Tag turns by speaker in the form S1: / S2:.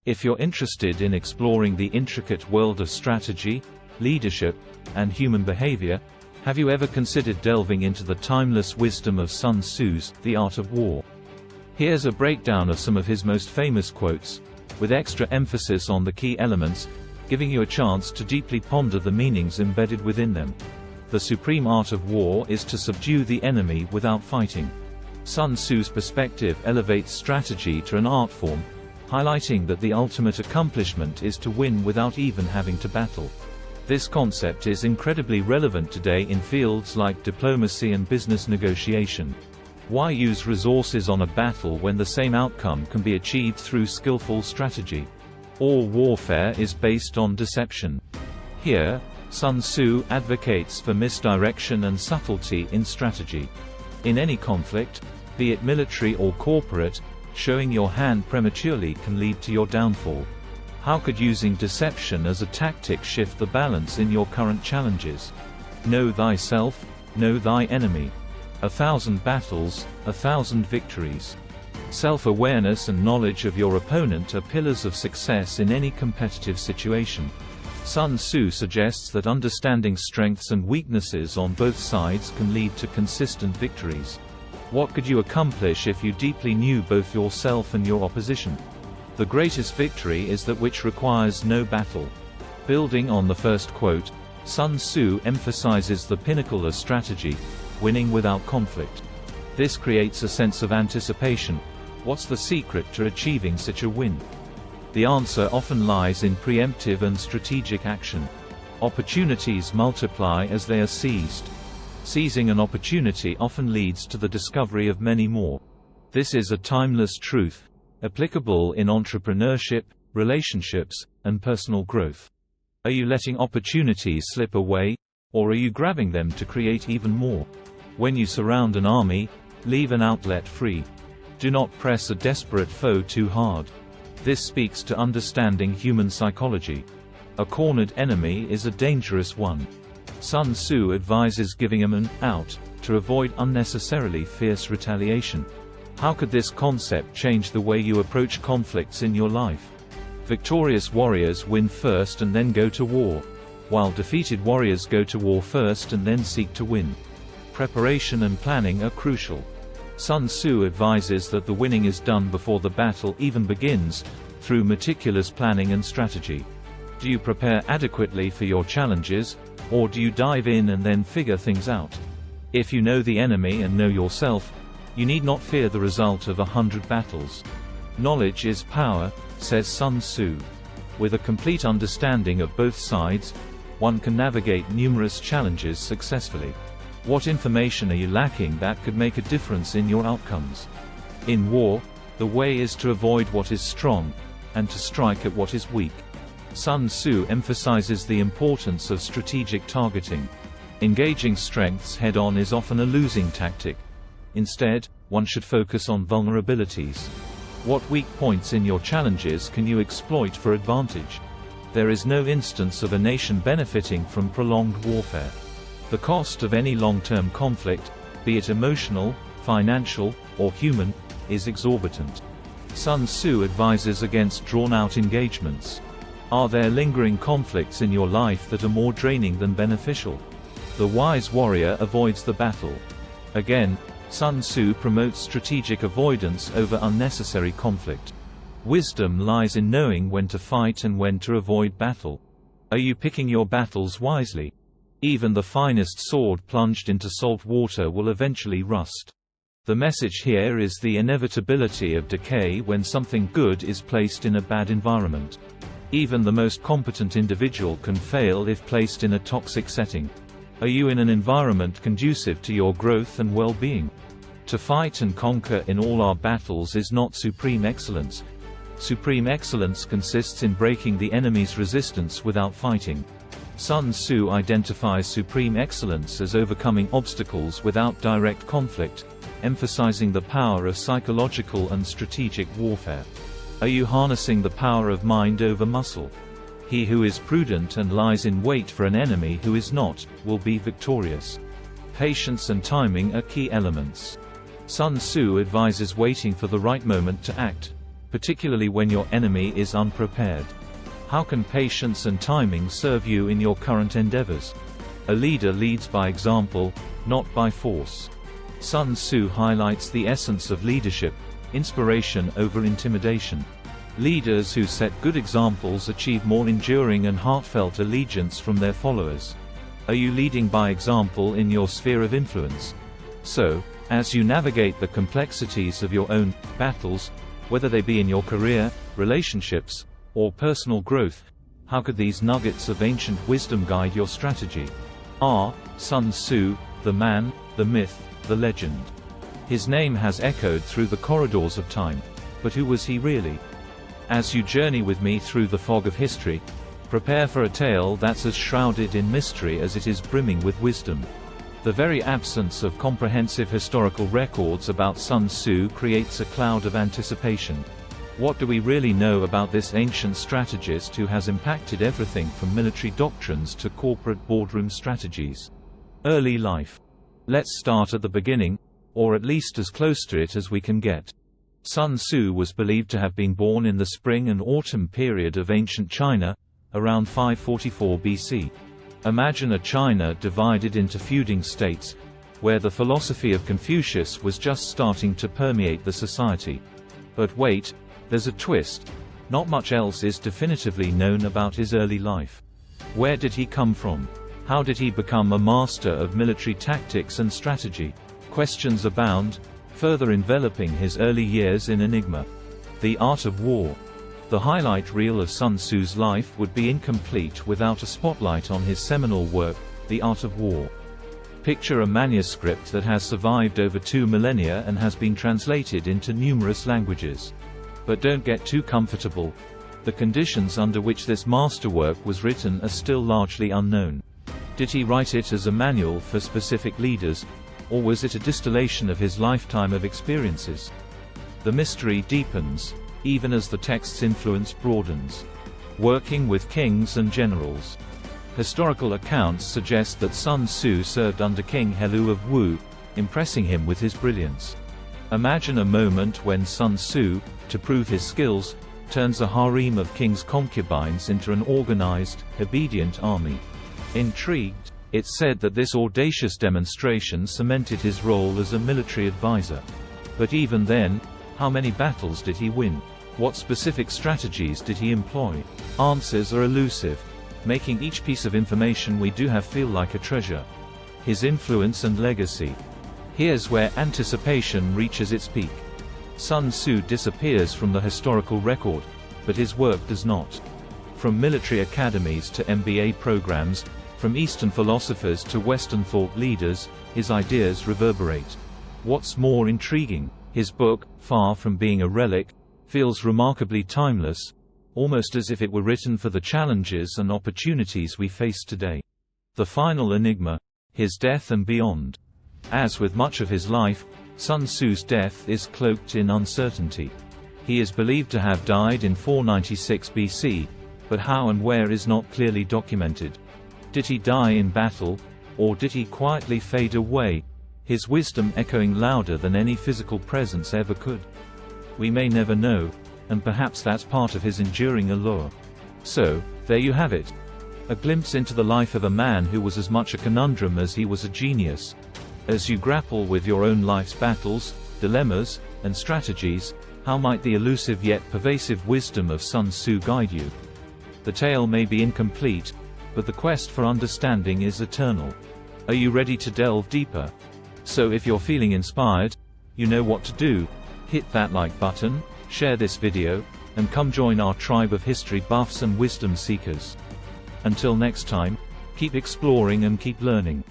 S1: If you're interested in exploring the intricate world of strategy, leadership, and human behavior, have you ever considered delving into the timeless wisdom of Sun Tzu's The Art of War? Here's a breakdown of some of his most famous quotes, with extra emphasis on the key elements, giving you a chance to deeply ponder the meanings embedded within them. The supreme art of war is to subdue the enemy without fighting. Sun Tzu's perspective elevates strategy to an art form, highlighting that the ultimate accomplishment is to win without even having to battle. This concept is incredibly relevant today in fields like diplomacy and business negotiation. Why use resources on a battle when the same outcome can be achieved through skillful strategy? All warfare is based on deception. Here, Sun Tzu advocates for misdirection and subtlety in strategy. In any conflict, be it military or corporate, showing your hand prematurely can lead to your downfall. How could using deception as a tactic shift the balance in your current challenges? Know thyself, know thy enemy. 1,000 battles, 1,000 victories. Self-awareness and knowledge of your opponent are pillars of success in any competitive situation. Sun Tzu suggests that understanding strengths and weaknesses on both sides can lead to consistent victories. What could you accomplish if you deeply knew both yourself and your opposition? The greatest victory is that which requires no battle. Building on the first quote, Sun Tzu emphasizes the pinnacle of strategy, winning without conflict. This creates a sense of anticipation. What's the secret to achieving such a win? The answer often lies in preemptive and strategic action. Opportunities multiply as they are seized. Seizing an opportunity often leads to the discovery of many more. This is a timeless truth, applicable in entrepreneurship, relationships, and personal growth. Are you letting opportunities slip away, or are you grabbing them to create even more? When you surround an army, leave an outlet free. Do not press a desperate foe too hard. This speaks to understanding human psychology. A cornered enemy is a dangerous one. Sun Tzu advises giving him an out, to avoid unnecessarily fierce retaliation. How could this concept change the way you approach conflicts in your life? Victorious warriors win first and then go to war, while defeated warriors go to war first and then seek to win. Preparation and planning are crucial. Sun Tzu advises that the winning is done before the battle even begins, through meticulous planning and strategy. Do you prepare adequately for your challenges, or do you dive in and then figure things out? If you know the enemy and know yourself, you need not fear the result of 100 battles. Knowledge is power, says Sun Tzu. With a complete understanding of both sides, one can navigate numerous challenges successfully. What information are you lacking that could make a difference in your outcomes? In war, the way is to avoid what is strong, and to strike at what is weak. Sun Tzu emphasizes the importance of strategic targeting. Engaging strengths head-on is often a losing tactic. Instead, one should focus on vulnerabilities. What weak points in your challenges can you exploit for advantage? There is no instance of a nation benefiting from prolonged warfare. The cost of any long-term conflict, be it emotional, financial, or human, is exorbitant. Sun Tzu advises against drawn-out engagements. Are there lingering conflicts in your life that are more draining than beneficial? The wise warrior avoids the battle. Again, Sun Tzu promotes strategic avoidance over unnecessary conflict. Wisdom lies in knowing when to fight and when to avoid battle. Are you picking your battles wisely? Even the finest sword plunged into salt water will eventually rust. The message here is the inevitability of decay when something good is placed in a bad environment. Even the most competent individual can fail if placed in a toxic setting. Are you in an environment conducive to your growth and well-being? To fight and conquer in all our battles is not supreme excellence. Supreme excellence consists in breaking the enemy's resistance without fighting. Sun Tzu identifies supreme excellence as overcoming obstacles without direct conflict, emphasizing the power of psychological and strategic warfare. Are you harnessing the power of mind over muscle? He who is prudent and lies in wait for an enemy who is not, will be victorious. Patience and timing are key elements. Sun Tzu advises waiting for the right moment to act. particularly when your enemy is unprepared? How can patience and timing serve you in your current endeavors? A leader leads by example, not by force. Sun Tzu highlights the essence of leadership: inspiration over intimidation. Leaders who set good examples achieve more enduring and heartfelt allegiance from their followers. Are you leading by example in your sphere of influence? So, as you navigate the complexities of your own battles, whether they be in your career, relationships, or personal growth, how could these nuggets of ancient wisdom guide your strategy? Sun Tzu, the man, the myth, the legend. His name has echoed through the corridors of time. But who was he really? As you journey with me through the fog of history, prepare for a tale that's as shrouded in mystery as it is brimming with wisdom. The very absence of comprehensive historical records about Sun Tzu creates a cloud of anticipation. What do we really know about this ancient strategist who has impacted everything from military doctrines to corporate boardroom strategies? Early life. Let's start at the beginning, or at least as close to it as we can get. Sun Tzu was believed to have been born in the spring and autumn period of ancient China, around 544 BC. Imagine a China divided into feuding states, where the philosophy of Confucius was just starting to permeate the society. But wait, there's a twist. Not much else is definitively known about his early life. Where did he come from? How did he become a master of military tactics and strategy? Questions abound, further enveloping his early years in enigma. The Art of War. The highlight reel of Sun Tzu's life would be incomplete without a spotlight on his seminal work, The Art of War. Picture a manuscript that has survived over 2 millennia and has been translated into numerous languages. But don't get too comfortable. The conditions under which this masterwork was written are still largely unknown. Did he write it as a manual for specific leaders, or was it a distillation of his lifetime of experiences? The mystery deepens, even as the text's influence broadens. Working with kings and generals. Historical accounts suggest that Sun Tzu served under King Helu of Wu, impressing him with his brilliance. Imagine a moment when Sun Tzu, to prove his skills, turns a harem of king's concubines into an organized, obedient army. Intrigued, it's said that this audacious demonstration cemented his role as a military advisor. But even then, how many battles did he win? What specific strategies did he employ? Answers are elusive, making each piece of information we do have feel like a treasure. His influence and legacy. Here's where anticipation reaches its peak. Sun Tzu disappears from the historical record, but his work does not. From military academies to MBA programs, from Eastern philosophers to Western thought leaders, his ideas reverberate. What's more intriguing, his book, far from being a relic, feels remarkably timeless, almost as if it were written for the challenges and opportunities we face today. The final enigma, his death and beyond. As with much of his life, Sun Tzu's death is cloaked in uncertainty. He is believed to have died in 496 BC, but how and where is not clearly documented. Did he die in battle, or did he quietly fade away, his wisdom echoing louder than any physical presence ever could? We may never know, and perhaps that's part of his enduring allure. So, there you have it. A glimpse into the life of a man who was as much a conundrum as he was a genius. As you grapple with your own life's battles, dilemmas, and strategies, how might the elusive yet pervasive wisdom of Sun Tzu guide you? The tale may be incomplete, but the quest for understanding is eternal. Are you ready to delve deeper? So if you're feeling inspired, you know what to do. Hit that like button, share this video, and come join our tribe of history buffs and wisdom seekers. Until next time, keep exploring and keep learning.